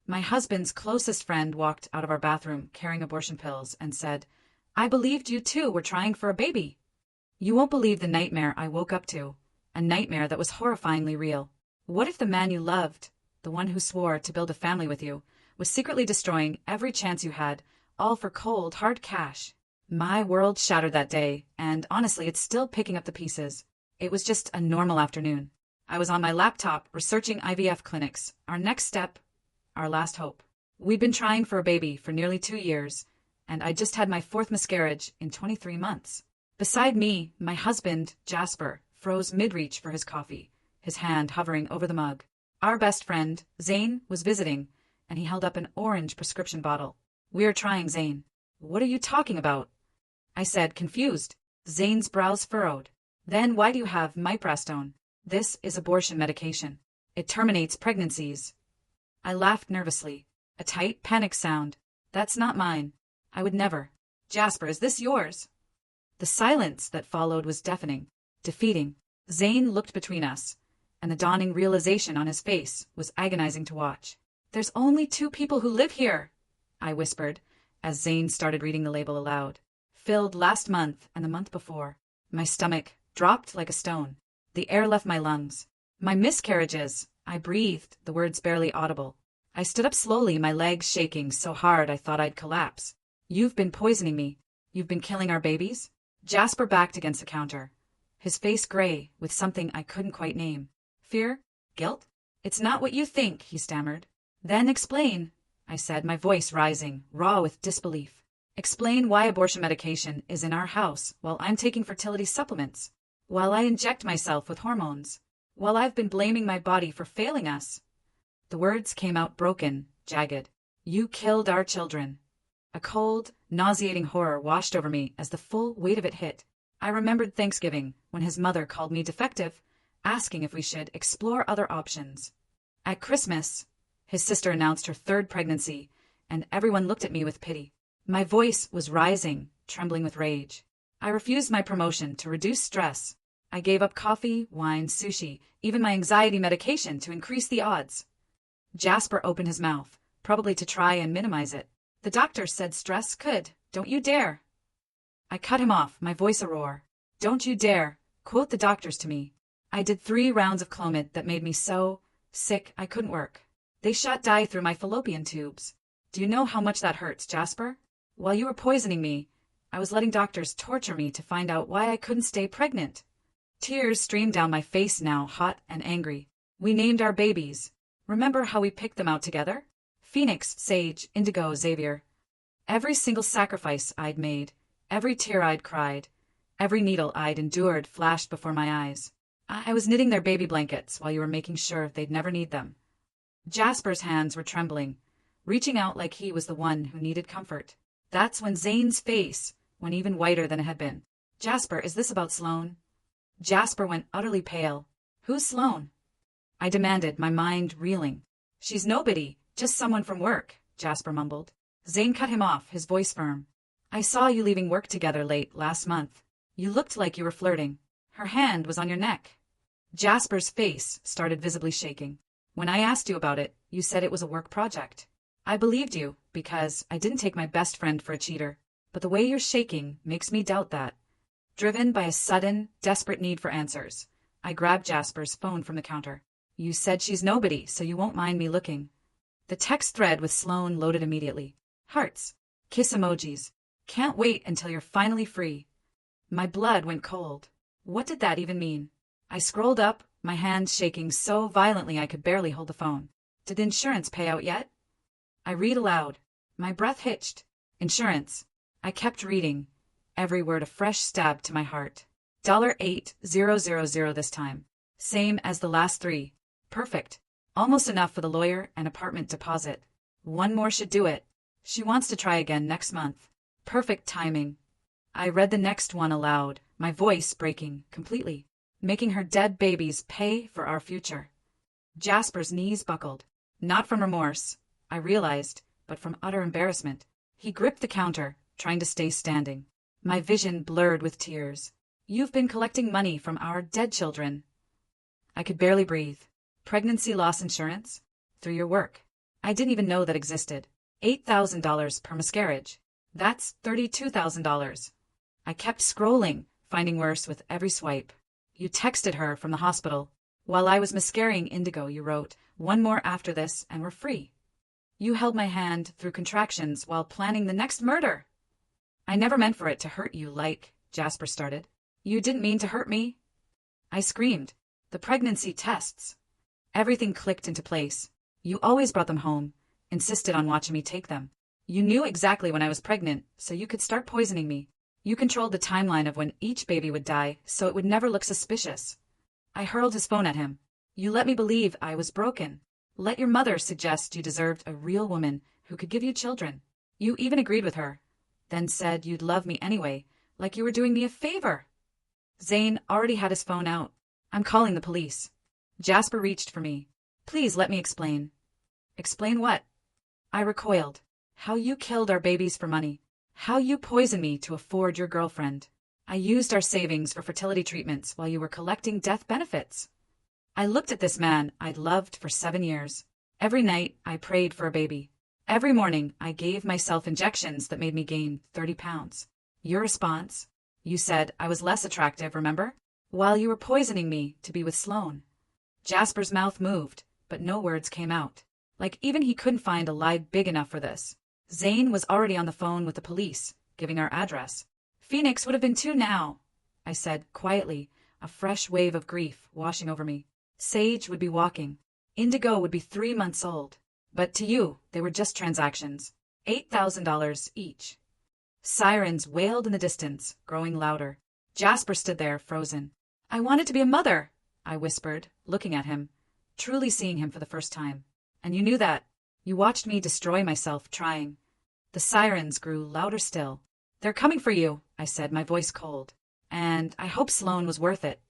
My husband's closest friend walked out of our bathroom carrying abortion pills and said, "I believed you too were trying for a baby." You won't believe the nightmare I woke up to. A nightmare that was horrifyingly real. What if the man you loved, the one who swore to build a family with you, was secretly destroying every chance you had, all for cold, hard cash? My world shattered that day, and honestly, it's still picking up the pieces. It was just a normal afternoon. I was on my laptop researching IVF clinics, our next step, our last hope. We'd been trying for a baby for nearly 2 years, and I just had my 4th miscarriage in 23 months. Beside me, my husband, Jasper, froze mid-reach for his coffee, his hand hovering over the mug. Our best friend, Zane, was visiting, and he held up an orange prescription bottle. "We're trying, Zane." "What are you talking about?" I said, confused. Zane's brows furrowed. "Then why do you have miprostone? This is abortion medication. It terminates pregnancies." I laughed nervously. A tight, panicked sound. "That's not mine. I would never." "Jasper, is this yours?" The silence that followed was deafening, defeating. Zane looked between us, and the dawning realization on his face was agonizing to watch. "There's only 2 people who live here," I whispered, as Zane started reading the label aloud. "Filled last month and the month before." My stomach dropped like a stone. The air left my lungs. "My miscarriages," I breathed, the words barely audible. I stood up slowly, my legs shaking so hard I thought I'd collapse. "You've been poisoning me. You've been killing our babies?" Jasper backed against the counter, his face gray with something I couldn't quite name. "Fear? Guilt?" "It's not what you think," he stammered. "Then explain," I said, my voice rising, raw with disbelief. "Explain why abortion medication is in our house while I'm taking fertility supplements, while I inject myself with hormones, while I've been blaming my body for failing us." The words came out broken, jagged. "You killed our children." A cold, nauseating horror washed over me as the full weight of it hit. I remembered Thanksgiving, when his mother called me defective, asking if we should explore other options. At Christmas, his sister announced her 3rd pregnancy, and everyone looked at me with pity. My voice was rising, trembling with rage. I refused my promotion to reduce stress. I gave up coffee, wine, sushi, even my anxiety medication to increase the odds. Jasper opened his mouth, probably to try and minimize it. "The doctor said stress could. Don't you dare." I cut him off, my voice a roar. "Don't you dare quote the doctors to me. I did 3 rounds of Clomid that made me so sick I couldn't work. They shot dye through my fallopian tubes. Do you know how much that hurts, Jasper? While you were poisoning me, I was letting doctors torture me to find out why I couldn't stay pregnant." Tears streamed down my face now, hot and angry. "We named our babies. Remember how we picked them out together? Phoenix, Sage, Indigo, Xavier. Every single sacrifice I'd made, every tear I'd cried, every needle I'd endured flashed before my eyes. I was knitting their baby blankets while you were making sure they'd never need them." Jasper's hands were trembling, reaching out like he was the one who needed comfort. That's when Zane's face went even whiter than it had been. "Jasper, is this about Sloane?" Jasper went utterly pale. "Who's Sloane?" I demanded, my mind reeling. "She's nobody, just someone from work," Jasper mumbled. Zane cut him off, his voice firm. "I saw you leaving work together late last month. You looked like you were flirting. Her hand was on your neck." Jasper's face started visibly shaking. "When I asked you about it, you said it was a work project. I believed you, because I didn't take my best friend for a cheater. But the way you're shaking makes me doubt that." Driven by a sudden, desperate need for answers, I grabbed Jasper's phone from the counter. "You said she's nobody, so you won't mind me looking." The text thread with Sloane loaded immediately. Hearts. Kiss emojis. "Can't wait until you're finally free." My blood went cold. What did that even mean? I scrolled up, my hands shaking so violently I could barely hold the phone. "Did the insurance pay out yet?" I read aloud. My breath hitched. "Insurance." I kept reading, every word a fresh stab to my heart. $8,000 this time. Same as the last 3. Perfect. Almost enough for the lawyer and apartment deposit. One more should do it. She wants to try again next month. Perfect timing. I read the next one aloud, my voice breaking completely. "Making her dead babies pay for our future." Jasper's knees buckled. Not from remorse, I realized, but from utter embarrassment. He gripped the counter, trying to stay standing. My vision blurred with tears. "You've been collecting money from our dead children." I could barely breathe. "Pregnancy loss insurance? Through your work?" I didn't even know that existed. $8,000 per miscarriage. That's $32,000. I kept scrolling, finding worse with every swipe. You texted her from the hospital. While I was miscarrying indigo, you wrote, "One more after this and we're free." You held my hand through contractions while planning the next murder. I never meant for it to hurt you Jasper started. You didn't mean to hurt me. I screamed. The pregnancy tests. Everything clicked into place. You always brought them home, insisted on watching me take them. You knew exactly when I was pregnant, so you could start poisoning me. You controlled the timeline of when each baby would die, so it would never look suspicious. I hurled his phone at him. You let me believe I was broken. Let your mother suggest you deserved a real woman who could give you children. You even agreed with her, then said you'd love me anyway, like you were doing me a favor. Zane already had his phone out. "I'm calling the police." Jasper reached for me. "Please let me explain." "Explain what?" I recoiled. "How you killed our babies for money. How you poisoned me to afford your girlfriend. I used our savings for fertility treatments while you were collecting death benefits." I looked at this man I'd loved for 7 years. Every night I prayed for a baby. Every morning I gave myself injections that made me gain 30 pounds. Your response? You said I was less attractive, remember? While you were poisoning me to be with Sloane. Jasper's mouth moved, but no words came out. Like even he couldn't find a lie big enough for this. Zane was already on the phone with the police, giving our address. "Phoenix would have been too now," I said quietly, a fresh wave of grief washing over me. Sage would be walking. Indigo would be 3 months old. But to you, they were just transactions. $8,000 each. Sirens wailed in the distance, growing louder. Jasper stood there, frozen. "I wanted to be a mother," I whispered, looking at him, truly seeing him for the first time. "And you knew that. You watched me destroy myself trying." The sirens grew louder still. "They're coming for you," I said, my voice cold. "And I hope Sloane was worth it."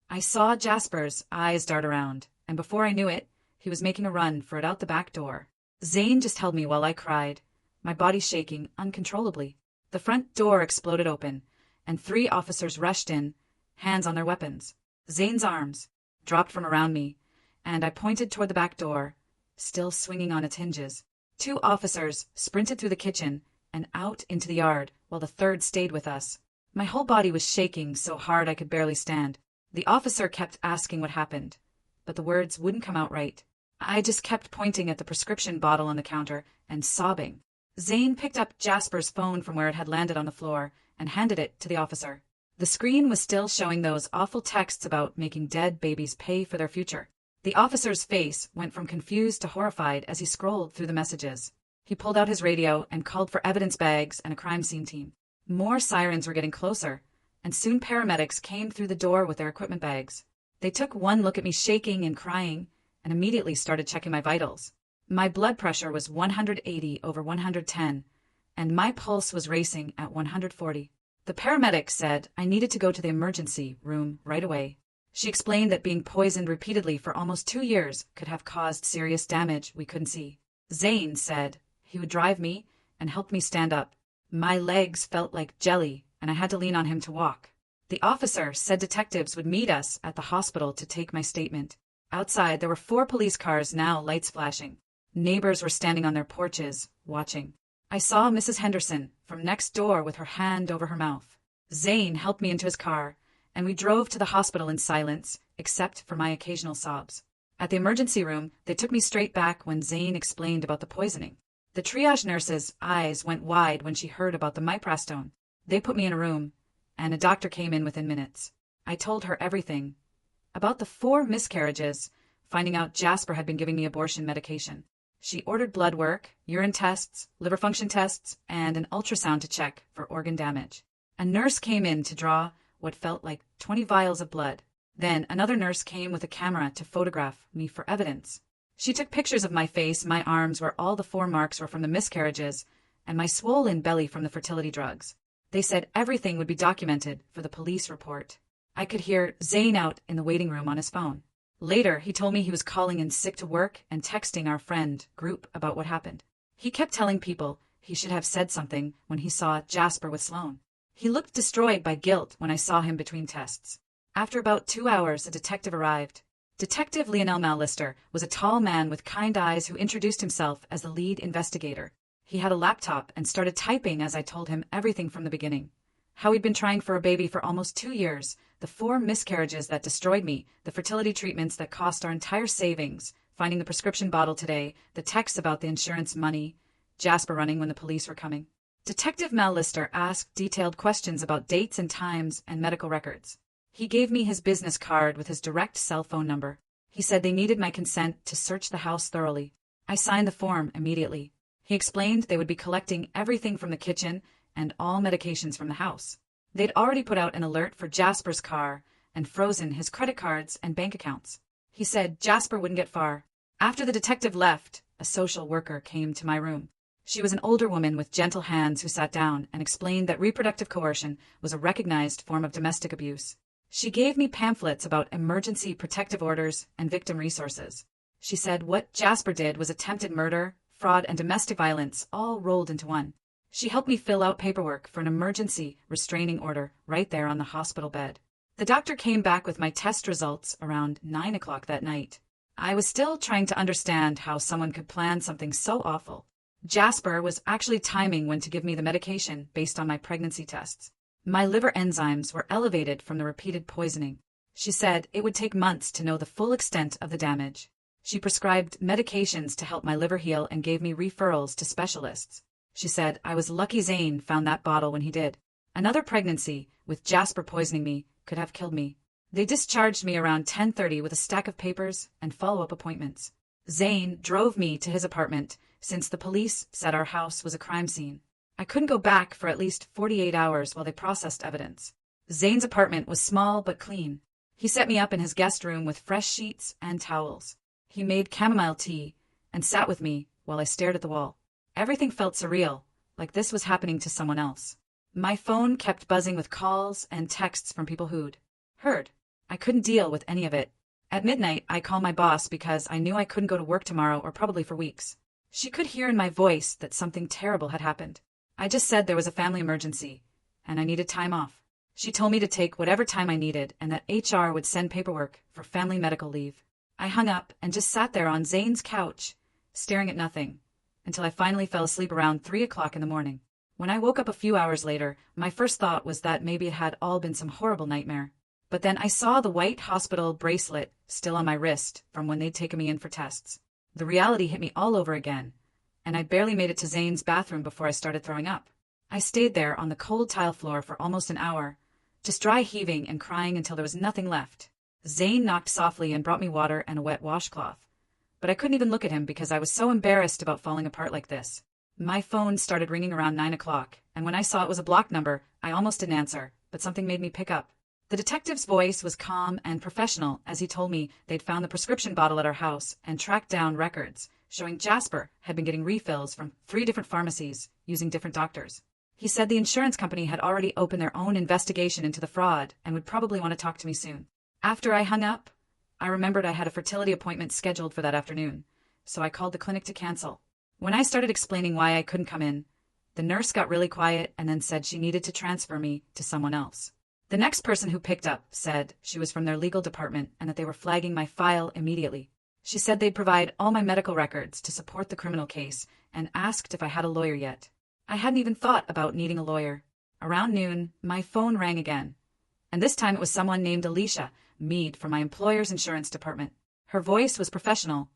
I saw Jasper's eyes dart around, and before I knew it, he was making a run for it out the back door. Zane just held me while I cried, my body shaking uncontrollably. The front door exploded open, and 3 officers rushed in, hands on their weapons. Zane's arms dropped from around me, and I pointed toward the back door, still swinging on its hinges. 2 officers sprinted through the kitchen and out into the yard, while the 3rd stayed with us. My whole body was shaking so hard I could barely stand. The officer kept asking what happened, but the words wouldn't come out right. I just kept pointing at the prescription bottle on the counter and sobbing. Zane picked up Jasper's phone from where it had landed on the floor and handed it to the officer. The screen was still showing those awful texts about making dead babies pay for their future. The officer's face went from confused to horrified as he scrolled through the messages. He pulled out his radio and called for evidence bags and a crime scene team. More sirens were getting closer, and soon paramedics came through the door with their equipment bags. They took one look at me shaking and crying, and immediately started checking my vitals. My blood pressure was 180/110, and my pulse was racing at 140. The paramedic said I needed to go to the emergency room right away. She explained that being poisoned repeatedly for almost 2 years could have caused serious damage we couldn't see. Zane said he would drive me and help me stand up. My legs felt like jelly, and I had to lean on him to walk. The officer said detectives would meet us at the hospital to take my statement. Outside, there were 4 police cars, now lights flashing. Neighbors were standing on their porches, watching. I saw Mrs. Henderson from next door with her hand over her mouth. Zane helped me into his car, and we drove to the hospital in silence, except for my occasional sobs. At the emergency room, they took me straight back when Zane explained about the poisoning. The triage nurse's eyes went wide when she heard about the miprastone. They put me in a room, and a doctor came in within minutes. I told her everything. About the 4 miscarriages, finding out Jasper had been giving me abortion medication. She ordered blood work, urine tests, liver function tests, and an ultrasound to check for organ damage. A nurse came in to draw what felt like 20 vials of blood. Then another nurse came with a camera to photograph me for evidence. She took pictures of my face, my arms where all the 4 marks were from the miscarriages, and my swollen belly from the fertility drugs. They said everything would be documented for the police report. I could hear Zane out in the waiting room on his phone. Later, he told me he was calling in sick to work and texting our friend group about what happened. He kept telling people he should have said something when he saw Jasper with Sloane. He looked destroyed by guilt when I saw him between tests. After about 2 hours, a detective arrived. Detective Lionel Mallister was a tall man with kind eyes who introduced himself as the lead investigator. He had a laptop and started typing as I told him everything from the beginning. How he'd been trying for a baby for almost 2 years, the 4 miscarriages that destroyed me, the fertility treatments that cost our entire savings, finding the prescription bottle today, the texts about the insurance money, Jasper running when the police were coming. Detective Mallister asked detailed questions about dates and times and medical records. He gave me his business card with his direct cell phone number. He said they needed my consent to search the house thoroughly. I signed the form immediately. He explained they would be collecting everything from the kitchen and all medications from the house. They'd already put out an alert for Jasper's car and frozen his credit cards and bank accounts. He said Jasper wouldn't get far. After the detective left, a social worker came to my room. She was an older woman with gentle hands who sat down and explained that reproductive coercion was a recognized form of domestic abuse. She gave me pamphlets about emergency protective orders and victim resources. She said what Jasper did was attempted murder, fraud, and domestic violence all rolled into one. She helped me fill out paperwork for an emergency restraining order right there on the hospital bed. The doctor came back with my test results around 9 o'clock that night. I was still trying to understand how someone could plan something so awful. Jasper was actually timing when to give me the medication based on my pregnancy tests. My liver enzymes were elevated from the repeated poisoning. She said it would take months to know the full extent of the damage. She prescribed medications to help my liver heal and gave me referrals to specialists. She said I was lucky Zane found that bottle when he did. Another pregnancy, with Jasper poisoning me, could have killed me. They discharged me around 10:30 with a stack of papers and follow-up appointments. Zane drove me to his apartment, since the police said our house was a crime scene. I couldn't go back for at least 48 hours while they processed evidence. Zane's apartment was small but clean. He set me up in his guest room with fresh sheets and towels. He made chamomile tea and sat with me while I stared at the wall. Everything felt surreal, like this was happening to someone else. My phone kept buzzing with calls and texts from people who'd heard. I couldn't deal with any of it. At midnight, I called my boss because I knew I couldn't go to work tomorrow or probably for weeks. She could hear in my voice that something terrible had happened. I just said there was a family emergency, and I needed time off. She told me to take whatever time I needed and that HR would send paperwork for family medical leave. I hung up and just sat there on Zane's couch, staring at nothing, until I finally fell asleep around 3 o'clock in the morning. When I woke up a few hours later, my first thought was that maybe it had all been some horrible nightmare. But then I saw the white hospital bracelet still on my wrist from when they'd taken me in for tests. The reality hit me all over again, and I barely made it to Zane's bathroom before I started throwing up. I stayed there on the cold tile floor for almost an hour, just dry heaving and crying until there was nothing left. Zane knocked softly and brought me water and a wet washcloth. But I couldn't even look at him because I was so embarrassed about falling apart like this. My phone started ringing around 9 o'clock, and when I saw it was a blocked number, I almost didn't answer, but something made me pick up. The detective's voice was calm and professional as he told me they'd found the prescription bottle at our house and tracked down records showing Jasper had been getting refills from 3 different pharmacies using different doctors. He said the insurance company had already opened their own investigation into the fraud and would probably want to talk to me soon. After I hung up, I remembered I had a fertility appointment scheduled for that afternoon, so I called the clinic to cancel. When I started explaining why I couldn't come in, the nurse got really quiet and then said she needed to transfer me to someone else. The next person who picked up said she was from their legal department and that they were flagging my file immediately. She said they'd provide all my medical records to support the criminal case and asked if I had a lawyer yet. I hadn't even thought about needing a lawyer. Around noon, my phone rang again, and this time it was someone named Alicia Mead from my employer's insurance department. Her voice was professional,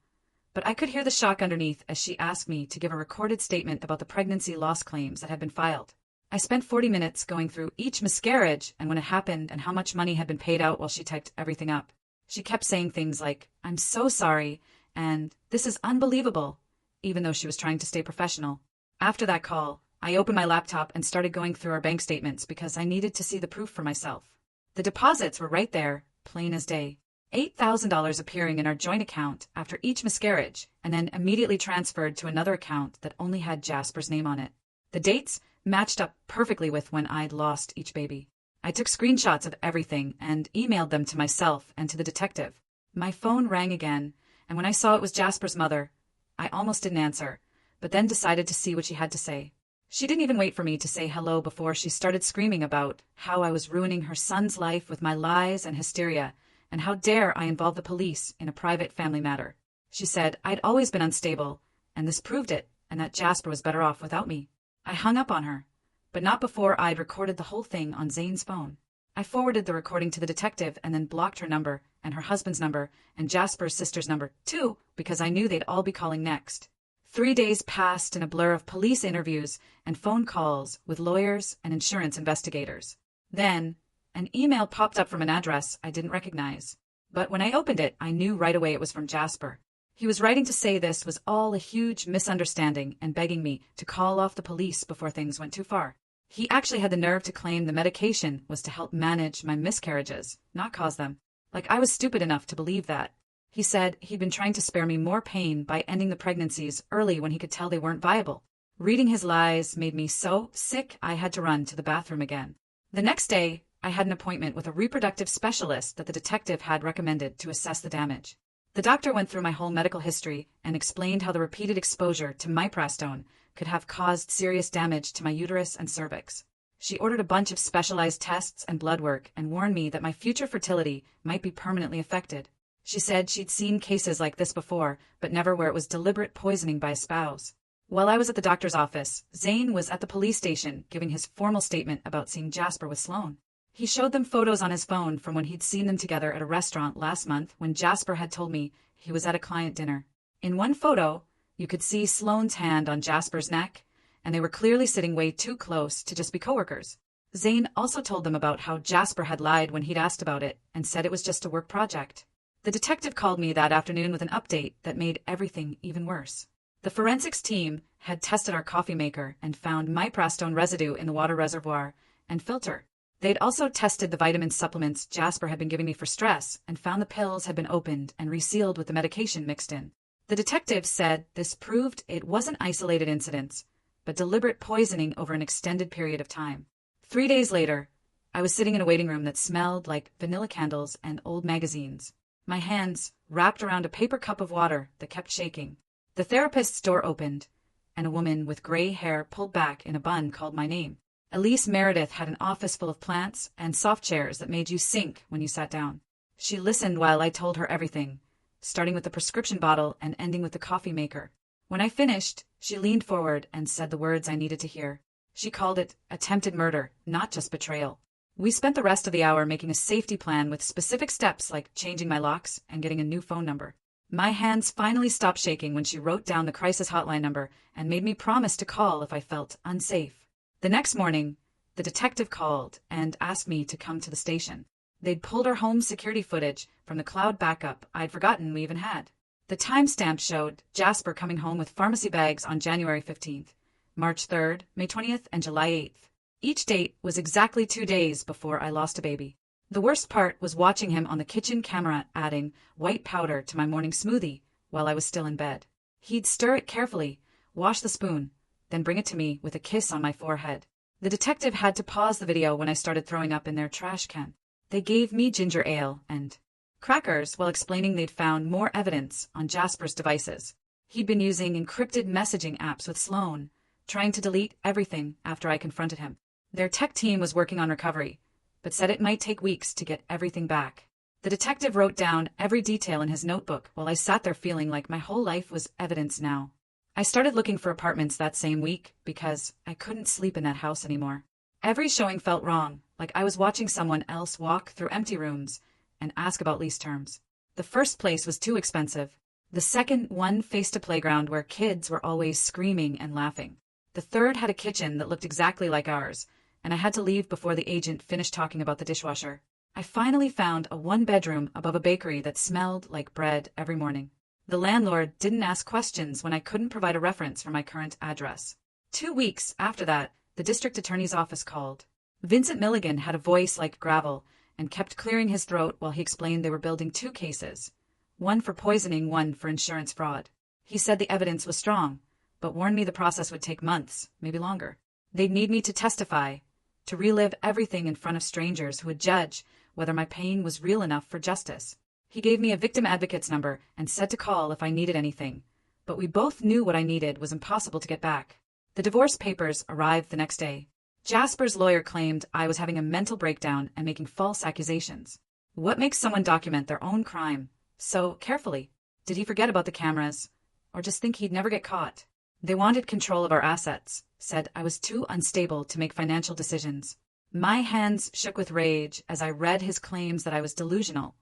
but I could hear the shock underneath as she asked me to give a recorded statement about the pregnancy loss claims that had been filed. I spent 40 minutes going through each miscarriage and when it happened and how much money had been paid out while she typed everything up. She kept saying things like, "I'm so sorry," and "This is unbelievable," even though she was trying to stay professional. After that call, I opened my laptop and started going through our bank statements because I needed to see the proof for myself. The deposits were right there, plain as day. $8,000 appearing in our joint account after each miscarriage, and then immediately transferred to another account that only had Jasper's name on it. The dates matched up perfectly with when I'd lost each baby. I took screenshots of everything and emailed them to myself and to the detective. My phone rang again, and when I saw it was Jasper's mother, I almost didn't answer, but then decided to see what she had to say. She didn't even wait for me to say hello before she started screaming about how I was ruining her son's life with my lies and hysteria, and how dare I involve the police in a private family matter. She said I'd always been unstable, and this proved it, and that Jasper was better off without me. I hung up on her, but not before I'd recorded the whole thing on Zane's phone. I forwarded the recording to the detective and then blocked her number and her husband's number and Jasper's sister's number too, because I knew they'd all be calling next. 3 days passed in a blur of police interviews and phone calls with lawyers and insurance investigators. Then, an email popped up from an address I didn't recognize. But when I opened it, I knew right away it was from Jasper. He was writing to say this was all a huge misunderstanding and begging me to call off the police before things went too far. He actually had the nerve to claim the medication was to help manage my miscarriages, not cause them. Like I was stupid enough to believe that. He said he'd been trying to spare me more pain by ending the pregnancies early when he could tell they weren't viable. Reading his lies made me so sick I had to run to the bathroom again. The next day, I had an appointment with a reproductive specialist that the detective had recommended to assess the damage. The doctor went through my whole medical history and explained how the repeated exposure to miprastone could have caused serious damage to my uterus and cervix. She ordered a bunch of specialized tests and blood work and warned me that my future fertility might be permanently affected. She said she'd seen cases like this before, but never where it was deliberate poisoning by a spouse. While I was at the doctor's office, Zane was at the police station giving his formal statement about seeing Jasper with Sloane. He showed them photos on his phone from when he'd seen them together at a restaurant last month when Jasper had told me he was at a client dinner. In one photo, you could see Sloane's hand on Jasper's neck, and they were clearly sitting way too close to just be coworkers. Zane also told them about how Jasper had lied when he'd asked about it and said it was just a work project. The detective called me that afternoon with an update that made everything even worse. The forensics team had tested our coffee maker and found miprastone residue in the water reservoir and filter. They'd also tested the vitamin supplements Jasper had been giving me for stress and found the pills had been opened and resealed with the medication mixed in. The detective said this proved it wasn't isolated incidents, but deliberate poisoning over an extended period of time. 3 days later, I was sitting in a waiting room that smelled like vanilla candles and old magazines, my hands wrapped around a paper cup of water that kept shaking. The therapist's door opened, and a woman with gray hair pulled back in a bun called my name. Elise Meredith had an office full of plants and soft chairs that made you sink when you sat down. She listened while I told her everything, starting with the prescription bottle and ending with the coffee maker. When I finished, she leaned forward and said the words I needed to hear. She called it attempted murder, not just betrayal. We spent the rest of the hour making a safety plan with specific steps like changing my locks and getting a new phone number. My hands finally stopped shaking when she wrote down the crisis hotline number and made me promise to call if I felt unsafe. The next morning, the detective called and asked me to come to the station. They'd pulled our home security footage from the cloud backup I'd forgotten we even had. The timestamp showed Jasper coming home with pharmacy bags on January 15th, March 3rd, May 20th, and July 8th. Each date was exactly 2 days before I lost a baby. The worst part was watching him on the kitchen camera adding white powder to my morning smoothie while I was still in bed. He'd stir it carefully, wash the spoon, then bring it to me with a kiss on my forehead. The detective had to pause the video when I started throwing up in their trash can. They gave me ginger ale and crackers while explaining they'd found more evidence on Jasper's devices. He'd been using encrypted messaging apps with Sloane, trying to delete everything after I confronted him. Their tech team was working on recovery, but said it might take weeks to get everything back. The detective wrote down every detail in his notebook while I sat there feeling like my whole life was evidence now. I started looking for apartments that same week because I couldn't sleep in that house anymore. Every showing felt wrong, like I was watching someone else walk through empty rooms and ask about lease terms. The first place was too expensive. The second one faced a playground where kids were always screaming and laughing. The third had a kitchen that looked exactly like ours, and I had to leave before the agent finished talking about the dishwasher. I finally found a one-bedroom above a bakery that smelled like bread every morning. The landlord didn't ask questions when I couldn't provide a reference for my current address. 2 weeks after that, the district attorney's office called. Vincent Milligan had a voice like gravel and kept clearing his throat while he explained they were building 2 cases, one for poisoning, one for insurance fraud. He said the evidence was strong, but warned me the process would take months, maybe longer. They'd need me to testify, to relive everything in front of strangers who would judge whether my pain was real enough for justice. He gave me a victim advocate's number and said to call if I needed anything, but we both knew what I needed was impossible to get back. The divorce papers arrived the next day. Jasper's lawyer claimed I was having a mental breakdown and making false accusations. What makes someone document their own crime so carefully? Did he forget about the cameras, or just think he'd never get caught? They wanted control of our assets, said I was too unstable to make financial decisions. My hands shook with rage as I read his claims that I was delusional,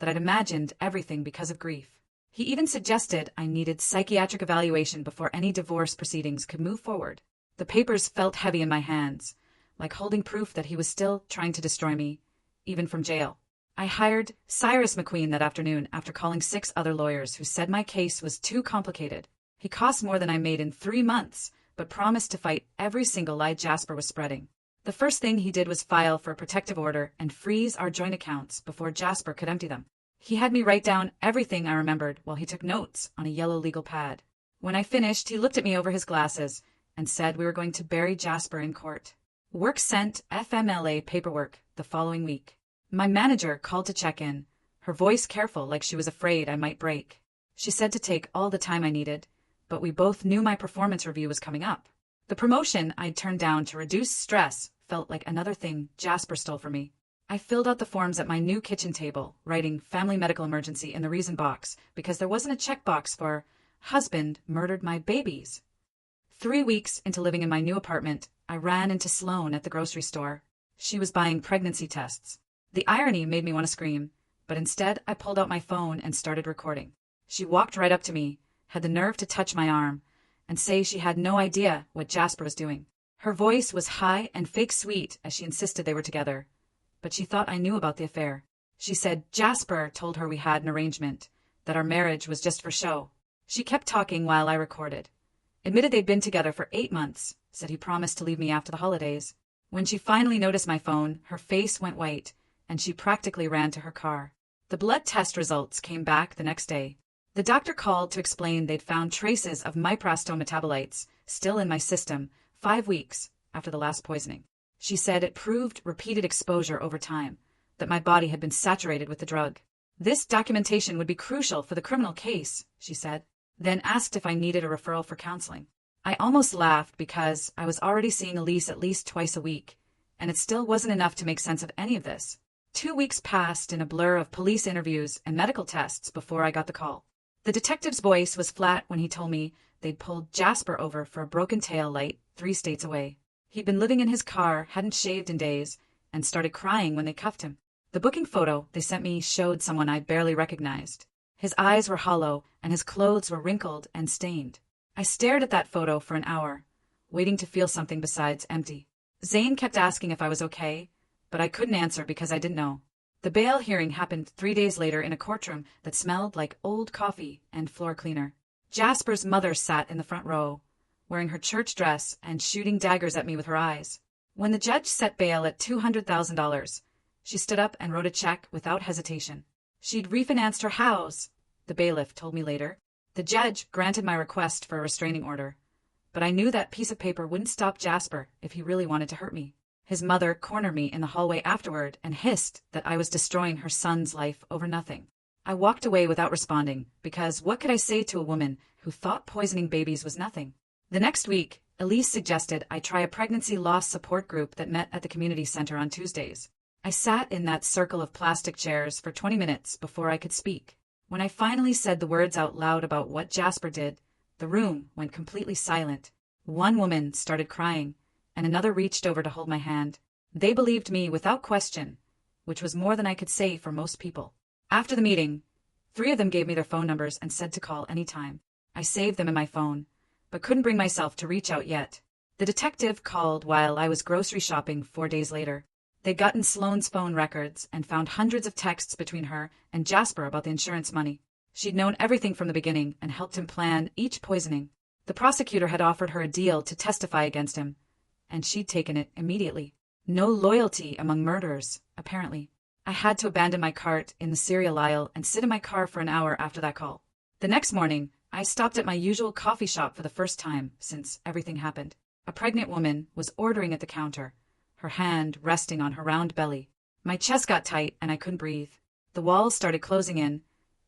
that I'd imagined everything because of grief. He even suggested I needed psychiatric evaluation before any divorce proceedings could move forward. The papers felt heavy in my hands, like holding proof that he was still trying to destroy me, even from jail. I hired Cyrus McQueen that afternoon after calling 6 other lawyers who said my case was too complicated. He cost more than I made in 3 months, but promised to fight every single lie Jasper was spreading. The first thing he did was file for a protective order and freeze our joint accounts before Jasper could empty them. He had me write down everything I remembered while he took notes on a yellow legal pad. When I finished, he looked at me over his glasses and said we were going to bury Jasper in court. Work sent FMLA paperwork the following week. My manager called to check in, her voice careful like she was afraid I might break. She said to take all the time I needed, but we both knew my performance review was coming up. The promotion I'd turned down to reduce stress felt like another thing Jasper stole from me. I filled out the forms at my new kitchen table, writing family medical emergency in the reason box because there wasn't a checkbox for husband murdered my babies. 3 weeks into living in my new apartment, I ran into Sloane at the grocery store. She was buying pregnancy tests. The irony made me want to scream, but instead I pulled out my phone and started recording. She walked right up to me, had the nerve to touch my arm, and say she had no idea what Jasper was doing. Her voice was high and fake sweet as she insisted they were together, but she thought I knew about the affair. She said Jasper told her we had an arrangement, that our marriage was just for show. She kept talking while I recorded. Admitted they'd been together for 8 months, said he promised to leave me after the holidays. When she finally noticed my phone, her face went white, and she practically ran to her car. The blood test results came back the next day. The doctor called to explain they'd found traces of miprostone metabolites still in my system 5 weeks after the last poisoning. She said it proved repeated exposure over time, that my body had been saturated with the drug. This documentation would be crucial for the criminal case, she said, then asked if I needed a referral for counseling. I almost laughed because I was already seeing Elise at least twice a week, and it still wasn't enough to make sense of any of this. 2 weeks passed in a blur of police interviews and medical tests before I got the call. The detective's voice was flat when he told me they'd pulled Jasper over for a broken tail light 3 states away. He'd been living in his car, hadn't shaved in days, and started crying when they cuffed him. The booking photo they sent me showed someone I barely recognized. His eyes were hollow, and his clothes were wrinkled and stained. I stared at that photo for an hour, waiting to feel something besides empty. Zane kept asking if I was okay, but I couldn't answer because I didn't know. The bail hearing happened 3 days later in a courtroom that smelled like old coffee and floor cleaner. Jasper's mother sat in the front row, wearing her church dress and shooting daggers at me with her eyes. When the judge set bail at $200,000, she stood up and wrote a check without hesitation. She'd refinanced her house, the bailiff told me later. The judge granted my request for a restraining order, but I knew that piece of paper wouldn't stop Jasper if he really wanted to hurt me. His mother cornered me in the hallway afterward and hissed that I was destroying her son's life over nothing. I walked away without responding, because what could I say to a woman who thought poisoning babies was nothing? The next week, Elise suggested I try a pregnancy loss support group that met at the community center on Tuesdays. I sat in that circle of plastic chairs for 20 minutes before I could speak. When I finally said the words out loud about what Jasper did, the room went completely silent. One woman started crying, and another reached over to hold my hand. They believed me without question, which was more than I could say for most people. After the meeting, 3 of them gave me their phone numbers and said to call anytime. I saved them in my phone, but couldn't bring myself to reach out yet. The detective called while I was grocery shopping 4 days later. They'd gotten Sloane's phone records and found hundreds of texts between her and Jasper about the insurance money. She'd known everything from the beginning and helped him plan each poisoning. The prosecutor had offered her a deal to testify against him, and she'd taken it immediately. No loyalty among murderers, apparently. I had to abandon my cart in the cereal aisle and sit in my car for an hour after that call. The next morning, I stopped at my usual coffee shop for the first time since everything happened. A pregnant woman was ordering at the counter, her hand resting on her round belly. My chest got tight and I couldn't breathe. The walls started closing in,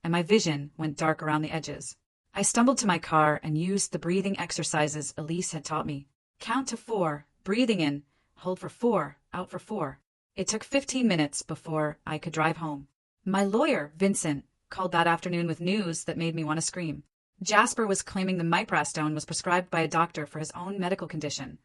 and my vision went dark around the edges. I stumbled to my car and used the breathing exercises Elise had taught me. Count to 4, breathing in, hold for 4, out for 4. It took 15 minutes before I could drive home. My lawyer, Vincent, called that afternoon with news that made me want to scream. Jasper was claiming the miprastone was prescribed by a doctor for his own medical condition,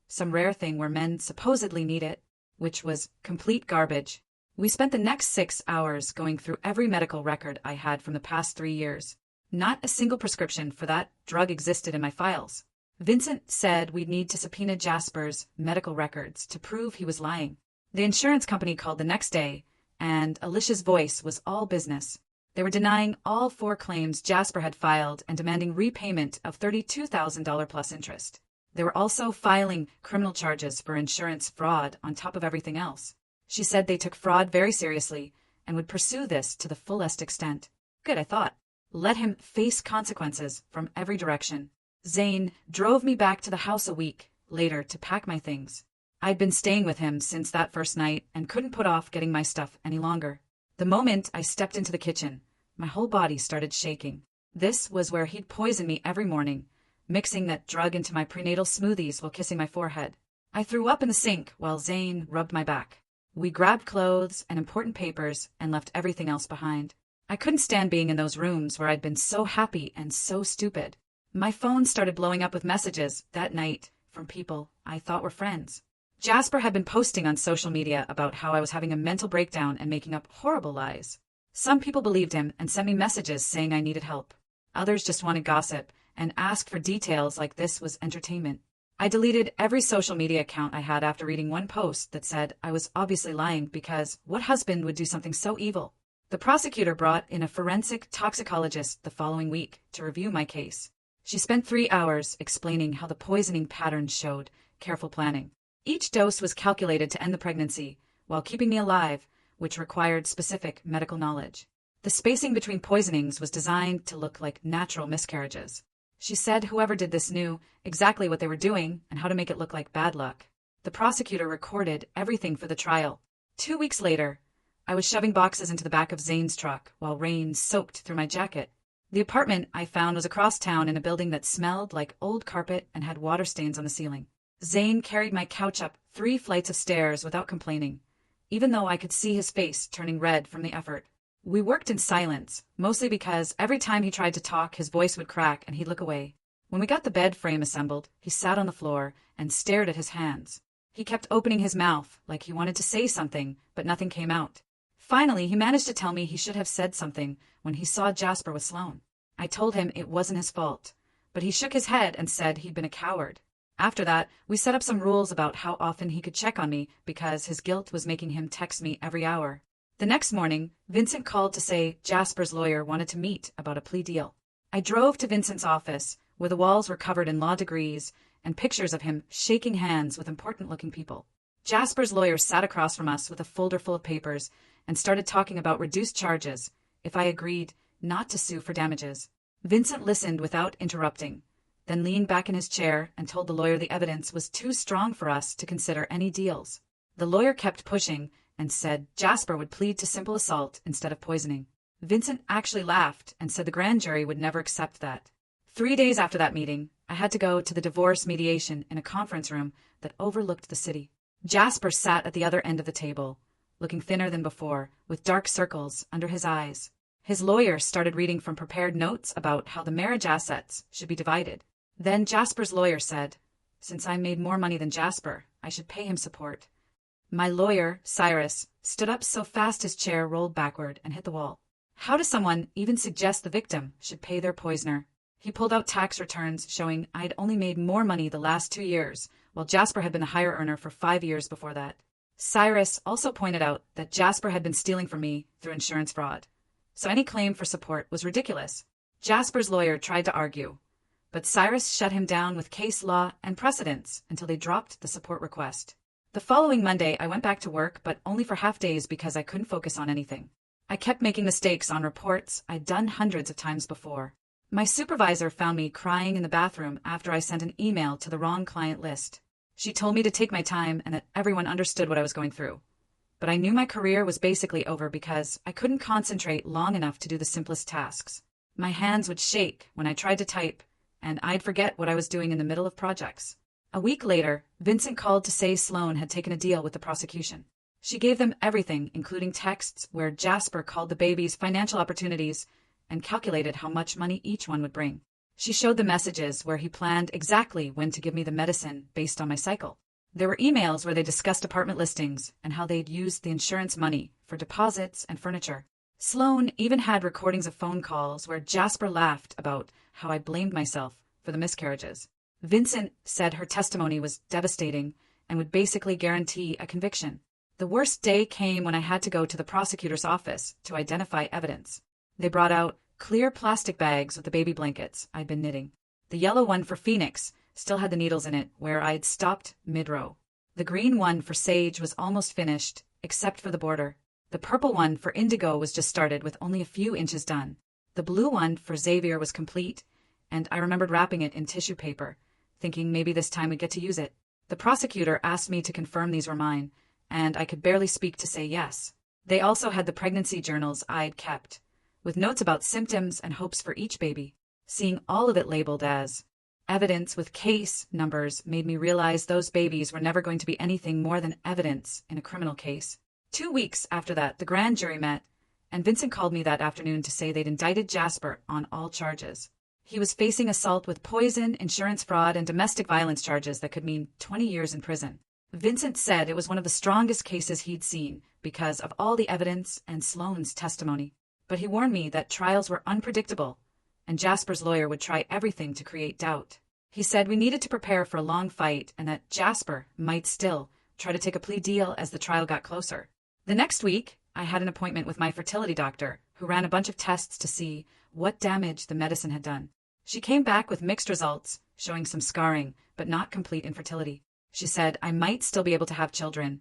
some rare thing where men supposedly need it, which was complete garbage. We spent the next 6 hours going through every medical record I had from the past 3 years. Not a single prescription for that drug existed in my files. Vincent said we'd need to subpoena Jasper's medical records to prove he was lying. The insurance company called the next day, and Alicia's voice was all business. They were denying all 4 claims Jasper had filed and demanding repayment of $32,000 plus interest. They were also filing criminal charges for insurance fraud on top of everything else. She said they took fraud very seriously and would pursue this to the fullest extent. Good, I thought. Let him face consequences from every direction. Zane drove me back to the house a week later to pack my things. I'd been staying with him since that first night and couldn't put off getting my stuff any longer. The moment I stepped into the kitchen, my whole body started shaking. This was where he'd poison me every morning, mixing that drug into my prenatal smoothies while kissing my forehead. I threw up in the sink while Zane rubbed my back. We grabbed clothes and important papers and left everything else behind. I couldn't stand being in those rooms where I'd been so happy and so stupid. My phone started blowing up with messages that night from people I thought were friends. Jasper had been posting on social media about how I was having a mental breakdown and making up horrible lies. Some people believed him and sent me messages saying I needed help. Others just wanted gossip and asked for details like this was entertainment. I deleted every social media account I had after reading one post that said I was obviously lying because what husband would do something so evil? The prosecutor brought in a forensic toxicologist the following week to review my case. She spent 3 hours explaining how the poisoning pattern showed careful planning. Each dose was calculated to end the pregnancy while keeping me alive, which required specific medical knowledge. The spacing between poisonings was designed to look like natural miscarriages. She said whoever did this knew exactly what they were doing and how to make it look like bad luck. The prosecutor recorded everything for the trial. 2 weeks later, I was shoving boxes into the back of Zane's truck while rain soaked through my jacket. The apartment I found was across town in a building that smelled like old carpet and had water stains on the ceiling. Zane carried my couch up 3 flights of stairs without complaining, even though I could see his face turning red from the effort. We worked in silence, mostly because every time he tried to talk, his voice would crack and he'd look away. When we got the bed frame assembled, he sat on the floor and stared at his hands. He kept opening his mouth like he wanted to say something, but nothing came out. Finally, he managed to tell me he should have said something when he saw Jasper with Sloane. I told him it wasn't his fault, but he shook his head and said he'd been a coward. After that, we set up some rules about how often he could check on me because his guilt was making him text me every hour. The next morning, Vincent called to say Jasper's lawyer wanted to meet about a plea deal. I drove to Vincent's office, where the walls were covered in law degrees and pictures of him shaking hands with important-looking people. Jasper's lawyer sat across from us with a folder full of papers and started talking about reduced charges if I agreed not to sue for damages. Vincent listened without interrupting, then leaned back in his chair and told the lawyer the evidence was too strong for us to consider any deals. The lawyer kept pushing and said Jasper would plead to simple assault instead of poisoning. Vincent actually laughed and said the grand jury would never accept that. 3 days after that meeting, I had to go to the divorce mediation in a conference room that overlooked the city. Jasper sat at the other end of the table, looking thinner than before, with dark circles under his eyes. His lawyer started reading from prepared notes about how the marriage assets should be divided. Then Jasper's lawyer said, since I made more money than Jasper, I should pay him support. My lawyer, Cyrus, stood up so fast his chair rolled backward and hit the wall. How does someone even suggest the victim should pay their poisoner? He pulled out tax returns showing I'd only made more money the last 2 years, while Jasper had been a higher earner for 5 years before that. Cyrus also pointed out that Jasper had been stealing from me through insurance fraud, so any claim for support was ridiculous. Jasper's lawyer tried to argue, but Cyrus shut him down with case law and precedents until they dropped the support request. The following Monday, I went back to work, but only for half days because I couldn't focus on anything. I kept making mistakes on reports I'd done hundreds of times before. My supervisor found me crying in the bathroom after I sent an email to the wrong client list. She told me to take my time and that everyone understood what I was going through. But I knew my career was basically over because I couldn't concentrate long enough to do the simplest tasks. My hands would shake when I tried to type, and I'd forget what I was doing in the middle of projects. A week later, Vincent called to say Sloane had taken a deal with the prosecution. She gave them everything, including texts where Jasper called the babies financial opportunities and calculated how much money each one would bring. She showed the messages where he planned exactly when to give me the medicine based on my cycle. There were emails where they discussed apartment listings and how they'd used the insurance money for deposits and furniture. Sloane even had recordings of phone calls where Jasper laughed about how I blamed myself for the miscarriages. Vincent said her testimony was devastating and would basically guarantee a conviction. The worst day came when I had to go to the prosecutor's office to identify evidence. They brought out clear plastic bags with the baby blankets I'd been knitting. The yellow one for Phoenix still had the needles in it where I'd stopped mid-row. The green one for Sage was almost finished, except for the border. The purple one for Indigo was just started with only a few inches done. The blue one for Xavier was complete, and I remembered wrapping it in tissue paper, thinking maybe this time we'd get to use it. The prosecutor asked me to confirm these were mine, and I could barely speak to say yes. They also had the pregnancy journals I'd kept, with notes about symptoms and hopes for each baby. Seeing all of it labeled as evidence with case numbers made me realize those babies were never going to be anything more than evidence in a criminal case. 2 weeks after that, the grand jury met, and Vincent called me that afternoon to say they'd indicted Jasper on all charges. He was facing assault with poison, insurance fraud, and domestic violence charges that could mean 20 years in prison. Vincent said it was one of the strongest cases he'd seen because of all the evidence and Sloane's testimony. But he warned me that trials were unpredictable, and Jasper's lawyer would try everything to create doubt. He said we needed to prepare for a long fight and that Jasper might still try to take a plea deal as the trial got closer. The next week, I had an appointment with my fertility doctor, who ran a bunch of tests to see what damage the medicine had done. She came back with mixed results, showing some scarring, but not complete infertility. She said I might still be able to have children,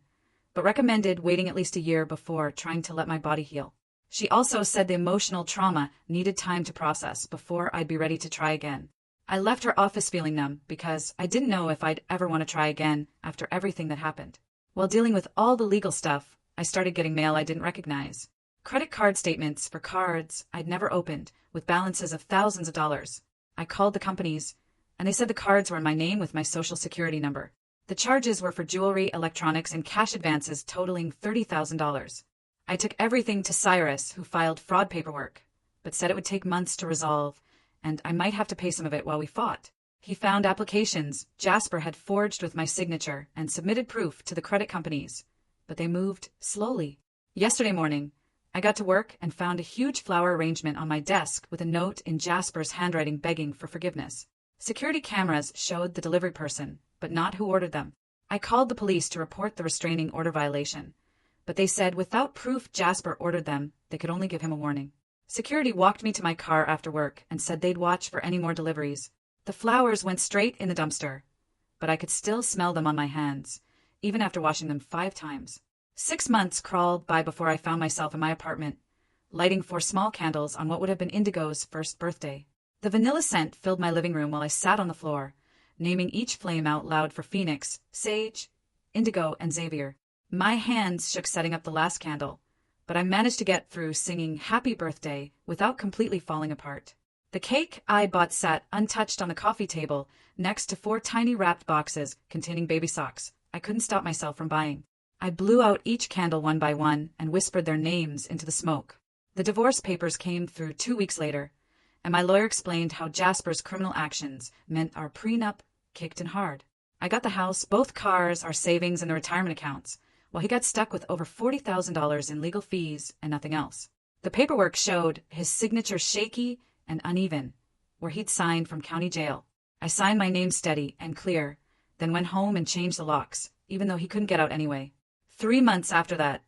but recommended waiting at least a year before trying to let my body heal. She also said the emotional trauma needed time to process before I'd be ready to try again. I left her office feeling numb because I didn't know if I'd ever want to try again after everything that happened. While dealing with all the legal stuff, I started getting mail I didn't recognize. Credit card statements for cards I'd never opened with balances of thousands of dollars. I called the companies, and they said the cards were in my name with my social security number. The charges were for jewelry, electronics, and cash advances totaling $30,000. I took everything to Cyrus, who filed fraud paperwork, but said it would take months to resolve, and I might have to pay some of it while we fought. He found applications Jasper had forged with my signature and submitted proof to the credit companies, but they moved slowly. Yesterday morning, I got to work and found a huge flower arrangement on my desk with a note in Jasper's handwriting begging for forgiveness. Security cameras showed the delivery person, but not who ordered them. I called the police to report the restraining order violation, but they said without proof Jasper ordered them, they could only give him a warning. Security walked me to my car after work and said they'd watch for any more deliveries. The flowers went straight in the dumpster, but I could still smell them on my hands, even after washing them 5 times. 6 months crawled by before I found myself in my apartment, lighting 4 small candles on what would have been Indigo's first birthday. The vanilla scent filled my living room while I sat on the floor, naming each flame out loud for Phoenix, Sage, Indigo, and Xavier. My hands shook setting up the last candle, but I managed to get through singing Happy Birthday without completely falling apart. The cake I bought sat untouched on the coffee table next to 4 tiny wrapped boxes containing baby socks I couldn't stop myself from buying. I blew out each candle one by one and whispered their names into the smoke. The divorce papers came through 2 weeks later, and my lawyer explained how Jasper's criminal actions meant our prenup kicked in hard. I got the house, both cars, our savings, and the retirement accounts, while he got stuck with over $40,000 in legal fees and nothing else. The paperwork showed his signature shaky and uneven, where he'd signed from county jail. I signed my name steady and clear, then went home and changed the locks, even though he couldn't get out anyway. 3 months after that,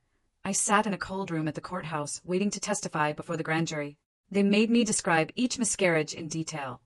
I sat in a cold room at the courthouse waiting to testify before the grand jury. They made me describe each miscarriage in detail,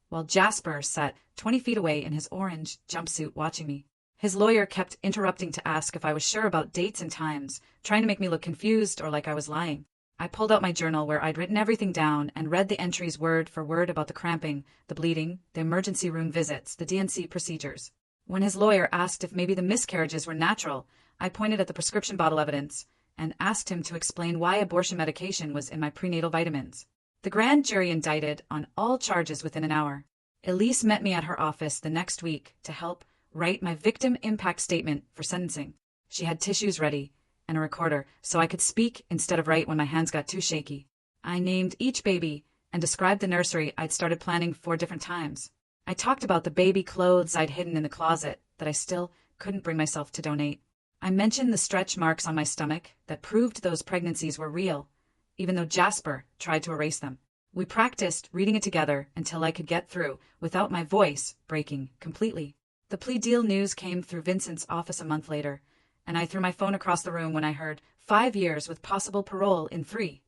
while Jasper sat 20 feet away in his orange jumpsuit watching me. His lawyer kept interrupting to ask if I was sure about dates and times, trying to make me look confused or like I was lying. I pulled out my journal where I'd written everything down and read the entries word for word about the cramping, the bleeding, the emergency room visits, the DNC procedures. When his lawyer asked if maybe the miscarriages were natural, I pointed at the prescription bottle evidence and asked him to explain why abortion medication was in my prenatal vitamins. The grand jury indicted on all charges within an hour. Elise met me at her office the next week to help write my victim impact statement for sentencing. She had tissues ready, and a recorder so I could speak instead of write when my hands got too shaky. I named each baby and described the nursery I'd started planning 4 different times. I talked about the baby clothes I'd hidden in the closet that I still couldn't bring myself to donate. I mentioned the stretch marks on my stomach that proved those pregnancies were real, even though Jasper tried to erase them. We practiced reading it together until I could get through without my voice breaking completely. The plea deal news came through Vincent's office a month later, and I threw my phone across the room when I heard 5 years with possible parole in 3.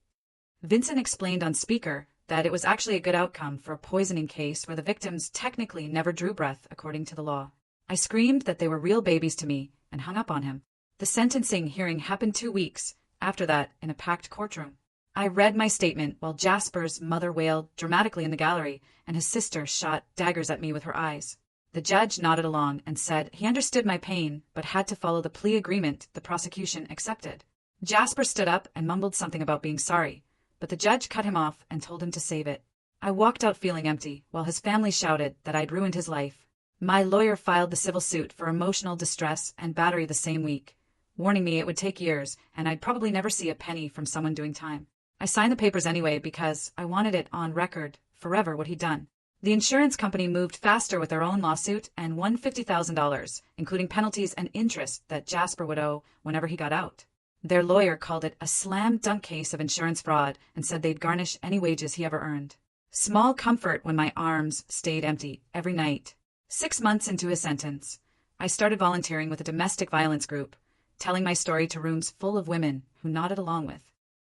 Vincent explained on speaker that it was actually a good outcome for a poisoning case where the victims technically never drew breath according to the law. I screamed that they were real babies to me and hung up on him. The sentencing hearing happened 2 weeks after that in a packed courtroom. I read my statement while Jasper's mother wailed dramatically in the gallery and his sister shot daggers at me with her eyes. The judge nodded along and said he understood my pain but had to follow the plea agreement the prosecution accepted. Jasper stood up and mumbled something about being sorry, but the judge cut him off and told him to save it. I walked out feeling empty while his family shouted that I'd ruined his life. My lawyer filed the civil suit for emotional distress and battery the same week, warning me it would take years and I'd probably never see a penny from someone doing time. I signed the papers anyway because I wanted it on record forever what he'd done. The insurance company moved faster with their own lawsuit and won $50,000, including penalties and interest that Jasper would owe whenever he got out. Their lawyer called it a slam-dunk case of insurance fraud and said they'd garnish any wages he ever earned. Small comfort when my arms stayed empty every night. 6 months into his sentence, I started volunteering with a domestic violence group, telling my story to rooms full of women who nodded along with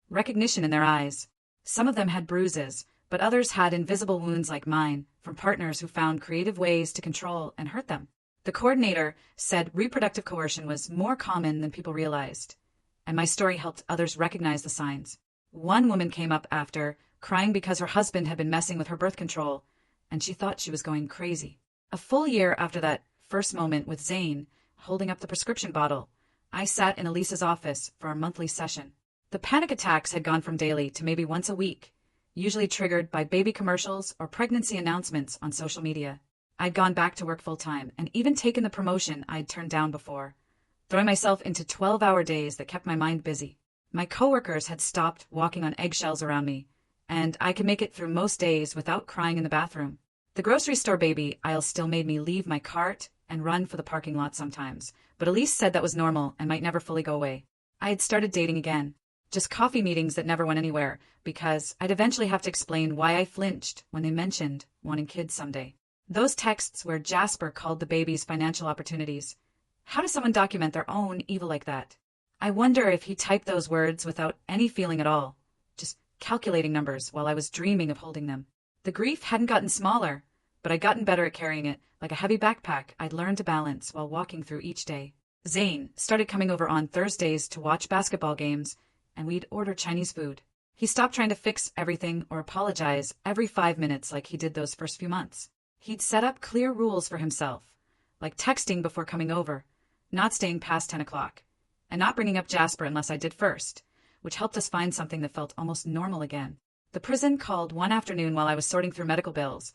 recognition in their eyes. Some of them had bruises, but others had invisible wounds like mine from partners who found creative ways to control and hurt them. The coordinator said reproductive coercion was more common than people realized, and my story helped others recognize the signs. One woman came up after, crying because her husband had been messing with her birth control, and she thought she was going crazy. A full year after that first moment with Zane, holding up the prescription bottle, I sat in Elisa's office for our monthly session. The panic attacks had gone from daily to maybe once a week, usually triggered by baby commercials or pregnancy announcements on social media. I'd gone back to work full-time and even taken the promotion I'd turned down before, throwing myself into 12-hour days that kept my mind busy. My coworkers had stopped walking on eggshells around me, and I could make it through most days without crying in the bathroom. The grocery store baby aisle still made me leave my cart and run for the parking lot sometimes, but Elise said that was normal and might never fully go away. I had started dating again. Just coffee meetings that never went anywhere, because I'd eventually have to explain why I flinched when they mentioned wanting kids someday. Those texts where Jasper called the babies financial opportunities. How does someone document their own evil like that? I wonder if he typed those words without any feeling at all, just calculating numbers while I was dreaming of holding them. The grief hadn't gotten smaller, but I'd gotten better at carrying it, like a heavy backpack I'd learned to balance while walking through each day. Zane started coming over on Thursdays to watch basketball games, and we'd order Chinese food. He stopped trying to fix everything or apologize every 5 minutes like he did those first few months. He'd set up clear rules for himself, like texting before coming over, not staying past 10 o'clock, and not bringing up Jasper unless I did first, which helped us find something that felt almost normal again. The prison called one afternoon while I was sorting through medical bills,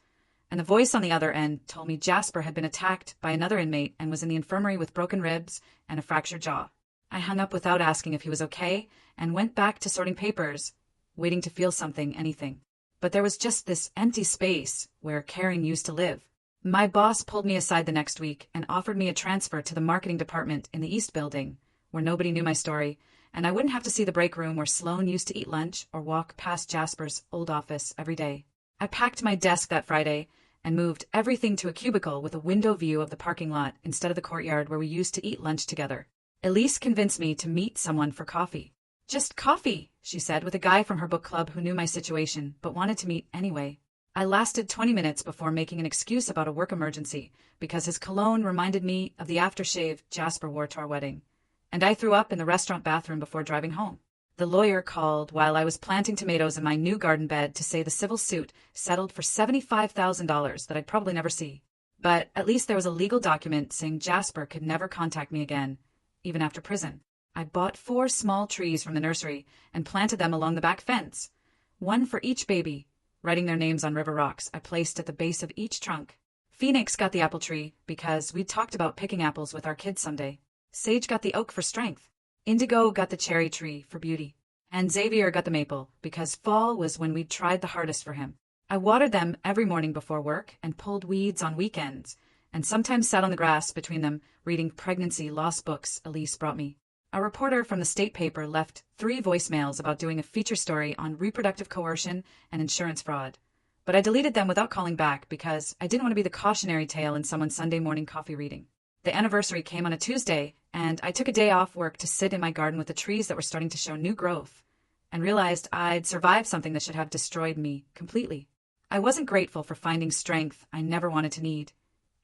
and the voice on the other end told me Jasper had been attacked by another inmate and was in the infirmary with broken ribs and a fractured jaw. I hung up without asking if he was okay and went back to sorting papers, waiting to feel something, anything. But there was just this empty space where caring used to live. My boss pulled me aside the next week and offered me a transfer to the marketing department in the East Building, where nobody knew my story, and I wouldn't have to see the break room where Sloan used to eat lunch or walk past Jasper's old office every day. I packed my desk that Friday and moved everything to a cubicle with a window view of the parking lot instead of the courtyard where we used to eat lunch together. Elise convinced me to meet someone for coffee. Just coffee, she said, with a guy from her book club who knew my situation but wanted to meet anyway. I lasted 20 minutes before making an excuse about a work emergency because his cologne reminded me of the aftershave Jasper wore to our wedding, and I threw up in the restaurant bathroom before driving home. The lawyer called while I was planting tomatoes in my new garden bed to say the civil suit settled for $75,000 that I'd probably never see. But at least there was a legal document saying Jasper could never contact me again, even after prison. I bought 4 small trees from the nursery and planted them along the back fence, one for each baby, writing their names on river rocks I placed at the base of each trunk. Phoenix got the apple tree because we'd talked about picking apples with our kids someday. Sage got the oak for strength. Indigo got the cherry tree for beauty, and Xavier got the maple because fall was when we'd tried the hardest for him. I watered them every morning before work and pulled weeds on weekends, and sometimes sat on the grass between them reading pregnancy lost books Elise brought me. A reporter from the state paper left 3 voicemails about doing a feature story on reproductive coercion and insurance fraud. But I deleted them without calling back because I didn't want to be the cautionary tale in someone's Sunday morning coffee reading. The anniversary came on a Tuesday, and I took a day off work to sit in my garden with the trees that were starting to show new growth, and realized I'd survived something that should have destroyed me completely. I wasn't grateful for finding strength I never wanted to need,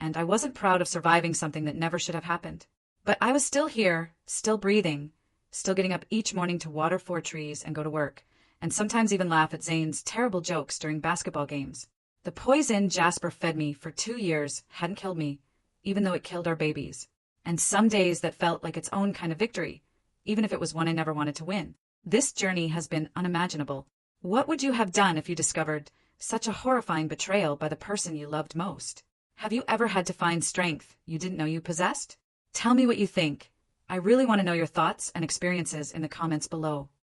and I wasn't proud of surviving something that never should have happened. But I was still here, still breathing, still getting up each morning to water 4 trees and go to work, and sometimes even laugh at Zane's terrible jokes during basketball games. The poison Jasper fed me for 2 years hadn't killed me, even though it killed our babies. And some days that felt like its own kind of victory, even if it was one I never wanted to win. This journey has been unimaginable. What would you have done if you discovered such a horrifying betrayal by the person you loved most? Have you ever had to find strength you didn't know you possessed? Tell me what you think. I really want to know your thoughts and experiences in the comments below.